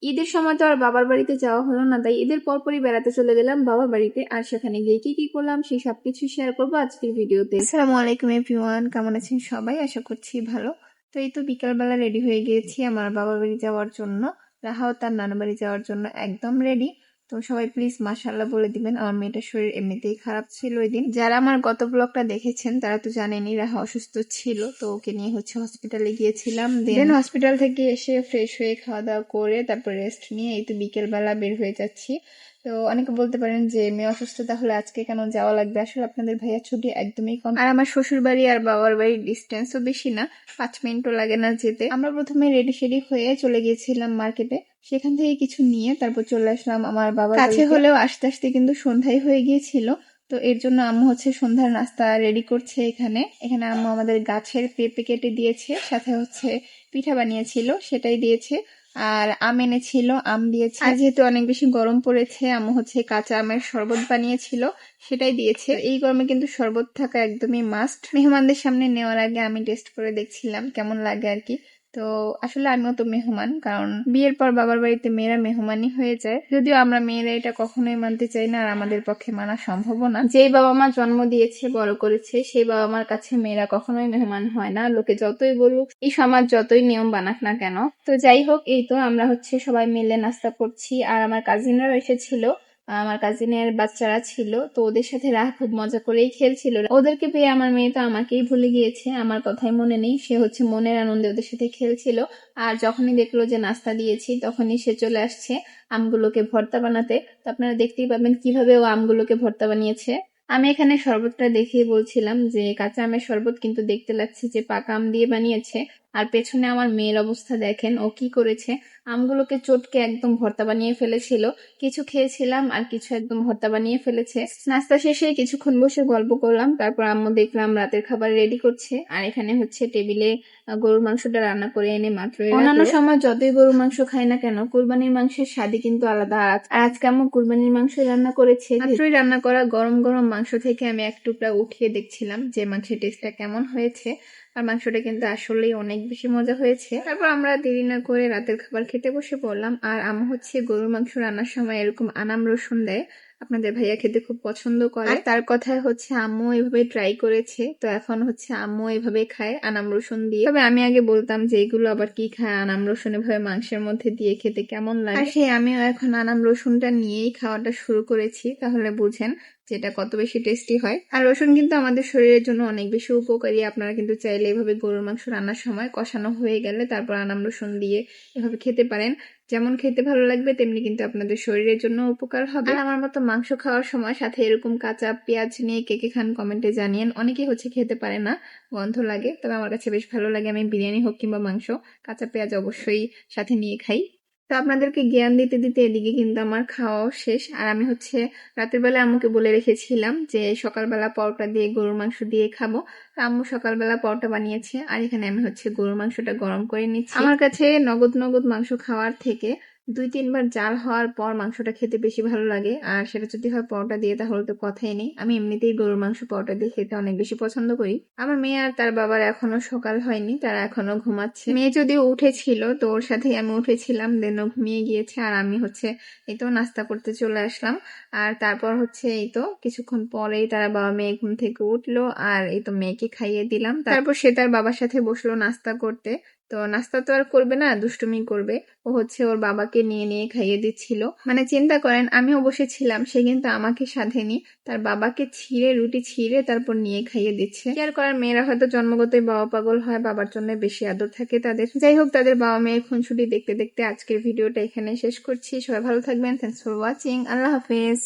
ঈদের সময় তো আর বাবার বাড়িতে যাওয়া হলো না, তাই ঈদের পরপরই বেড়াতে চলে গেলাম বাবার বাড়িতে। আর সেখানে গিয়ে কি কি করলাম সেই সবকিছু শেয়ার করবো আজকের ভিডিওতে। আসসালামু আলাইকুম এভরিওয়ান, কেমন আছেন সবাই? আশা করছি ভালো। তো এই তো বিকালবেলা রেডি হয়ে গিয়েছি আমার বাবার বাড়ি যাওয়ার জন্য। রাহাও তার নানা বাড়ি যাওয়ার জন্য একদম রেডি। তো সবাই প্লিজ মাশাআল্লাহ বলে দিবেন, আমার মেয়েটার শরীর এমনিতেই খারাপ ছিল ওই দিন। যারা আমার গত ব্লগটা দেখেছেন তারা তো জানেনই রাহা অসুস্থ ছিল, তো ওকে নিয়ে হসপিটালে গিয়েছিলাম। দেন হসপিটাল থেকে এসে ফ্রেশ হয়ে খাওয়া দাওয়া করে তারপর রেস্ট নিয়ে এই তো বিকেলবেলা বের হয়ে যাচ্ছি। তো অনেকে বলতে পারেন যে মেয়ে অসুস্থ তাহলে আজকে কেন যাওয়া লাগবে, আসলে আপনাদের ভাইয়া ছুটি একদমই কম, আর আমার শ্বশুর বাড়ি আর বাবার বাড়ির ডিস্টেন্সও বেশি না, 5 মিনিটও লাগে না যেতে। আমরা প্রথমে রেডি শেডি হয়ে চলে গিয়েছিলাম মার্কেটে, সেখান থেকে কিছু নিয়ে তারপর চলে আসলাম আমার বাবার কাছে। হলেও আস্তে আস্তে কিন্তু সন্ধ্যায় হয়ে গিয়েছিল, তো এর জন্য আম্মু সন্ধ্যার নাস্তা রেডি করছে। এখানে আম্মু আমাদের গাছের পেঁপে কেটে দিয়েছে, সাথে পিঠা বানিয়েছিল সেটাই দিয়েছে, আর আম এনেছিল আম দিয়েছে। আর যেহেতু অনেক বেশি গরম পড়েছে আম্মু কাঁচা আমের শরবত বানিয়েছিল সেটাই দিয়েছে। এই গরমে কিন্তু শরবত থাকা একদমই মাস্ট। মেহমানদের সামনে নেওয়ার আগে আমি টেস্ট করে দেখছিলাম কেমন লাগে আর কি। তো আসলে আমিও তো মেহমান, কারণ বিয়ের পর বাবার বাড়িতে মেয়েরা মেহমানই হয়ে যায়, যদিও আমরা মেয়েরা এটা কখনোই মানতে চাই না আর আমাদের পক্ষে মানা সম্ভব না। যেই বাবা মা জন্ম দিয়েছে বড় করেছে সেই বাবা মার কাছে মেয়েরা কখনোই মেহমান হয় না, লোকে যতই বলুক, এই সমাজ যতই নিয়ম বানাক না কেন। তো যাই হোক, এই তো আমরা সবাই মিলে নাস্তা করছি, আর আমার কাজিনরাও এসেছিল, আমার কাজিনের বাচ্চারা ছিল, তো ওদের সাথে রাহা খুব মজা করেই খেলছিল। ওদেরকে পেয়ে আমার মেয়ে তো আমাকেই ভুলে গিয়েছে, আমার কথাই মনে নেই, সে মনের আনন্দে ওদের সাথে খেলছিল। আর যখনই দেখলো যে নাস্তা দিয়েছি তখনই সে চলে আসছে আমগুলোকে ভর্তা বানাতে। তো আপনারা দেখতেই পাবেন কিভাবে ও আমগুলোকে ভর্তা বানিয়েছে। আমি এখানে শরবতটা দেখিয়ে বলছিলাম যে কাঁচা আমের শরবত, কিন্তু দেখতে লাগছে যে পাকা আম দিয়ে বানিয়েছে। আর পেছনে আমার মেয়ের অবস্থা দেখেন, ও কি করেছে, আমগুলোকে চটকে একদম ভর্তা বানিয়ে ফেলেছিল। কিছু খেয়েছিলাম আর কিছু একদম ভর্তা বানিয়ে ফেলেছে। নাস্তা শেষে কিছুক্ষণ বসে গল্প করলাম, তারপর আম্মু দেখলাম রাতের খাবার রেডি করছে। আর এখানে টেবিলে গরুর মাংসটা রান্না করে এনে মাত্র, অন্যান্য সময় যতই গরুর মাংস খাই না কেন কুরবানির মাংসের স্বাদই কিন্তু আলাদা। আর আজকে আম্মু কুরবানির মাংস রান্না করেছে। মাত্রই রান্না করা গরম গরম মাংস থেকে আমি এক টুকরা উঠিয়ে দেখছিলাম যে মাংসের টেস্টটা কেমন হয়েছে, আর মাংসটা কিন্তু আসলেই অনেক বেশি মজা হয়েছে। তারপর আমরা দেরি না করে রাতের খাবার খেতে বসে পড়লাম। আর আম্মু গরুর মাংস রান্নার সময় এরকম আনাম রসুন দেয়, আপনাদের ভাইয়া খেতে খুব পছন্দ করে। আর তার কথায় আম্মু এভাবে ট্রাই করেছে, তো এখন আম্মু এভাবে খায় আনাম রসুন দিয়ে। তবে আমি আগে বলতাম যে এগুলো আবার কি খায়, আনাম রসুন এভাবে মাংসের মধ্যে দিয়ে খেতে কেমন লাগে। আর আমিও এখন আনাম রসুনটা নিয়েই খাওয়াটা শুরু করেছি, তাহলে বুঝেন যেটা কত বেশি টেস্টি হয়। আর রসুন কিন্তু আমাদের শরীরের জন্য অনেক বেশি উপকারী। আপনারা কিন্তু চাইলে এভাবে গরুর মাংস রান্নার সময় কষানো হয়ে গেলে তারপর আনাম রসুন দিয়ে এভাবে খেতে পারেন, যেমন খেতে ভালো লাগবে তেমনি কিন্তু আপনাদের শরীরের জন্য উপকার হবে। আর আমার মতো মাংস খাওয়ার সময় সাথে এরকম কাঁচা পেঁয়াজ নিয়ে কে কে খান কমেন্টে জানিয়েন। অনেকেই খেতে পারে না, গন্ধ লাগে, তবে আমার কাছে বেশ ভালো লাগে। আমি বিরিয়ানি হোক কিংবা মাংস কাঁচা পেঁয়াজ অবশ্যই সাথে নিয়ে খাই। তো আপনাদেরকে জ্ঞান দিতে দিতে এদিকে কিন্তু আমার খাওয়াও শেষ। আর আমি রাতের বেলা আম্মুকে বলে রেখেছিলাম যে সকালবেলা পরোটা দিয়ে গরুর মাংস দিয়ে খাবো। আম্মু সকালবেলা পরোটা বানিয়েছে, আর এখানে আমি গরুর মাংসটা গরম করে নিচ্ছি। আমার কাছে নগদ নগদ মাংস খাওয়ার থেকে 2-3 বার জাল হওয়ার পর মাংসটা খেতে বেশি ভালো লাগে, আর সেটা যদি হয় পরোটা দিয়ে তাহলে তো কথাই নেই। আমি এমনিতেই গরুর মাংস পরোটা দিয়ে খেতে অনেক বেশি পছন্দ করি। আমার মেয়ে আর তার বাবার এখনো সকাল হয়নি, তারা এখনো ঘুমাচ্ছে। মেয়ে যদিও উঠেছিল তো ওর সাথেই আমি উঠেছিলাম, দেন ও ঘুমিয়ে গিয়েছে। আর আমি এই তো নাস্তা করতে চলে আসলাম। আর তারপর এই তো কিছুক্ষণ পরেই তারা বাবা মেয়ে ঘুম থেকে উঠলো, আর এই তো মেয়েকে খাইয়ে দিলাম। তারপর সে তার বাবার সাথে বসলো নাস্তা করতে। তো নাস্তা তো আর করবে না, দুষ্টুমি করবে। ও ওর বাবাকে নিয়ে নিয়ে খাইয়ে দিচ্ছিল। মানে চিন্তা করেন, আমিও বসেছিলাম, সে কিন্তু আমাকে সাধেনি, তার বাবাকে রুটি ছিঁড়ে তারপর নিয়ে খাইয়ে দিচ্ছে। কি আর করার, মেয়েরা হয়তো জন্মগতই বাবা পাগল হয়, বাবার জন্য বেশি আদর থাকে তাদের। যাই হোক, তাদের বাবা মেয়ের খুনসুটি দেখতে দেখতে আজকের ভিডিওটা এখানে শেষ করছি। সবাই ভালো থাকবেন। Thanks for watching. আল্লাহ হাফেজ।